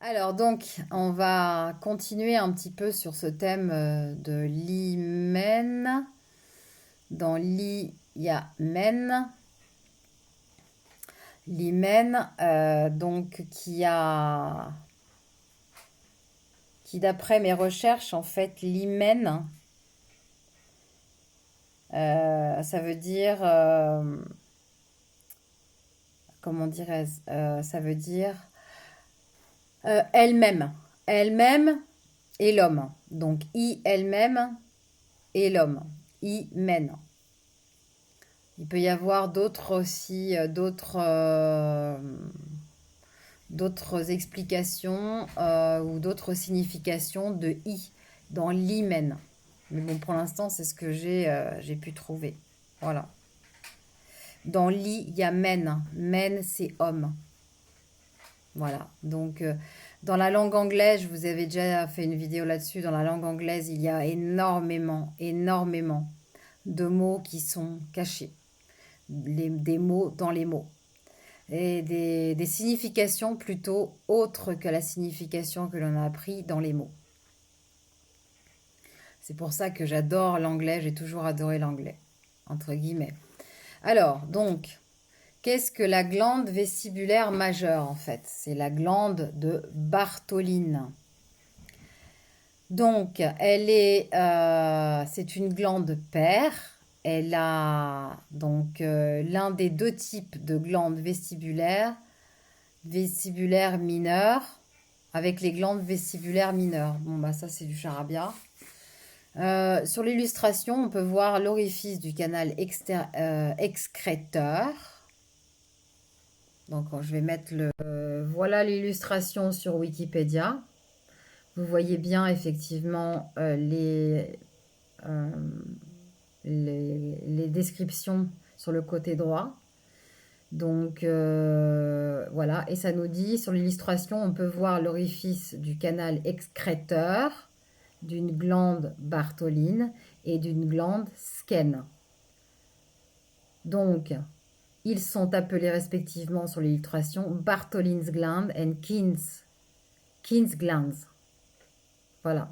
Alors donc, on va continuer un petit peu sur ce thème de l'hymen. Dans l'I, il y a men. L'hymen, donc qui d'après mes recherches, en fait, l'hymen, ça veut dire, comment dirais-je, ça veut dire elle-même, elle-même et l'homme. Donc I elle-même et l'homme, hymen. Il peut y avoir d'autres aussi, d'autres explications ou d'autres significations de i dans l'hymen. Mais bon, pour l'instant, c'est ce que j'ai pu trouver. Voilà. Dans li, il y a men. Men, c'est homme. Voilà. Donc, dans la langue anglaise, je vous avais déjà fait une vidéo là-dessus. Dans la langue anglaise, il y a énormément, énormément de mots qui sont cachés. Des mots dans les mots. Et des significations plutôt autres que la signification que l'on a appris dans les mots. C'est pour ça que j'adore l'anglais, j'ai toujours adoré l'anglais, entre guillemets. Alors, donc, qu'est-ce que la glande vestibulaire majeure, en fait? C'est la glande de Bartholine. Donc, c'est une glande paire. Elle a donc l'un des deux types de glandes vestibulaires mineures, avec les glandes vestibulaires mineures. Bon, bah ça, c'est du charabia. Sur l'illustration, on peut voir l'orifice du canal excréteur. Donc, je vais mettre voilà l'illustration sur Wikipédia. Vous voyez bien effectivement euh, les descriptions sur le côté droit. Donc voilà, et ça nous dit sur l'illustration, on peut voir l'orifice du canal excréteur, d'une glande Bartholine et d'une glande Skene. Donc, ils sont appelés respectivement sur l'illustration Bartholin's gland et Kien's glands. Voilà.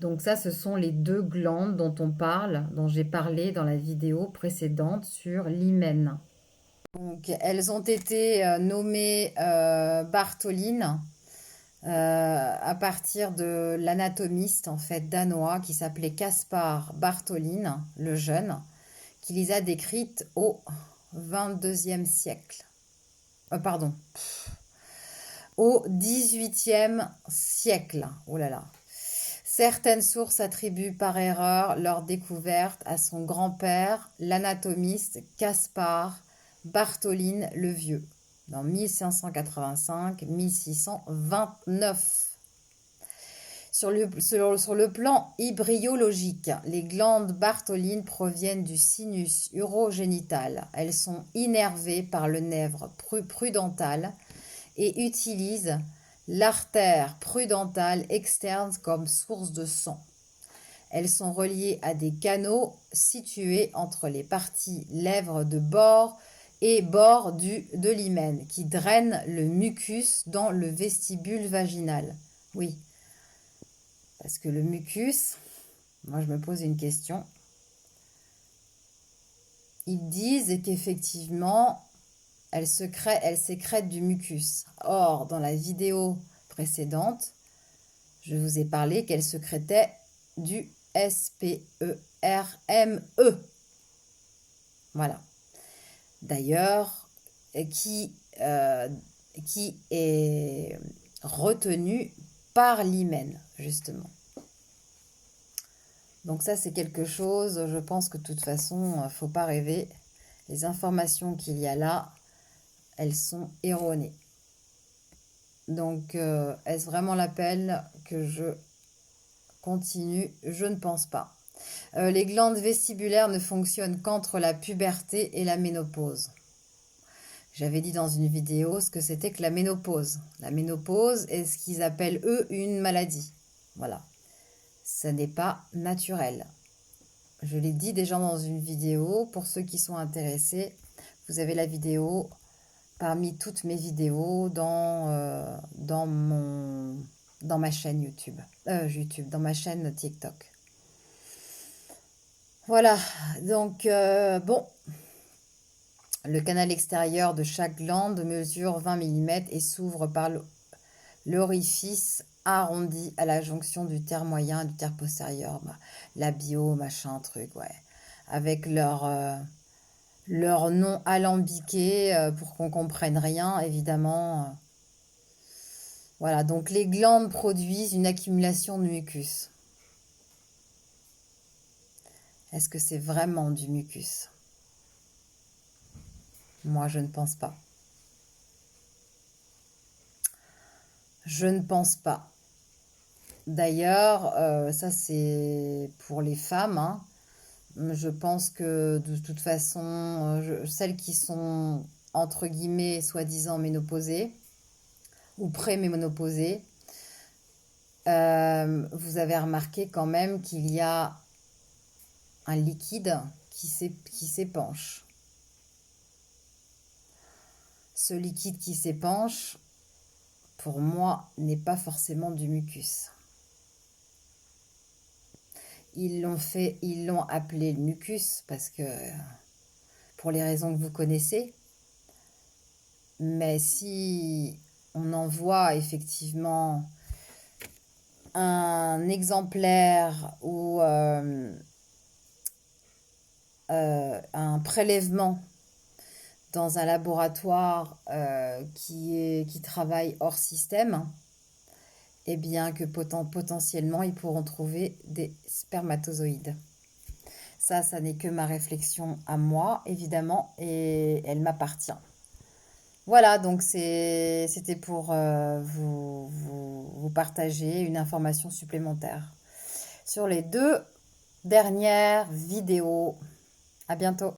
Donc ça, ce sont les deux glandes dont on parle, dont j'ai parlé dans la vidéo précédente sur l'hymen. Donc, elles ont été nommées Bartholine à partir de l'anatomiste en fait danois qui s'appelait Caspar Bartholin, le jeune, qui les a décrites au 22e siècle. Pardon, au 18e siècle. Oh là là. Certaines sources attribuent par erreur leur découverte à son grand-père, l'anatomiste Caspar Bartholin le Vieux, dans 1585-1629. Sur le plan embryologique, les glandes Bartholin proviennent du sinus urogénital. Elles sont innervées par le nerf prudental et utilisent l'artère prudentale externe comme source de sang. Elles sont reliées à des canaux situés entre les parties lèvres de bord et bord de l'hymen qui drainent le mucus dans le vestibule vaginal. Oui, parce que le mucus, moi je me pose une question. Ils disent qu'effectivement, elle sécrète du mucus. Or, dans la vidéo précédente, je vous ai parlé qu'elle sécrétait du SPERME. Voilà. D'ailleurs, qui est retenu par l'hymen, justement. Donc ça, c'est quelque chose, je pense que de toute façon, il ne faut pas rêver. Les informations qu'il y a là, elles sont erronées. Donc, est-ce vraiment la peine que je continue? Je ne pense pas. Les glandes vestibulaires ne fonctionnent qu'entre la puberté et la ménopause. J'avais dit dans une vidéo ce que c'était que la ménopause. La ménopause est ce qu'ils appellent, eux, une maladie. Voilà. Ça n'est pas naturel. Je l'ai dit déjà dans une vidéo. Pour ceux qui sont intéressés, vous avez la vidéo parmi toutes mes vidéos dans dans ma chaîne YouTube, dans ma chaîne TikTok. Voilà, donc bon, le canal extérieur de chaque glande mesure 20 mm et s'ouvre par l'orifice arrondi à la jonction du terre moyen et du terre postérieur, labio, machin, truc, ouais. Avec leur nom alambiqué pour qu'on comprenne rien, évidemment. Voilà, donc les glandes produisent une accumulation de mucus. Est-ce que c'est vraiment du mucus? Moi, je ne pense pas. Je ne pense pas. D'ailleurs, ça c'est pour les femmes, hein. Je pense que de toute façon, celles qui sont entre guillemets soi-disant ménopausées ou pré-ménopausées, vous avez remarqué quand même qu'il y a un liquide qui s'épanche. Ce liquide qui s'épanche, pour moi, n'est pas forcément du mucus. Ils l'ont appelé le mucus parce que, pour les raisons que vous connaissez. Mais si on en voit effectivement un exemplaire ou un prélèvement dans un laboratoire qui travaille hors système, eh bien que potentiellement ils pourront trouver des spermatozoïdes. Ça n'est que ma réflexion à moi, évidemment, et elle m'appartient. Voilà, donc c'était pour vous partager une information supplémentaire sur les 2 dernières vidéos. À bientôt.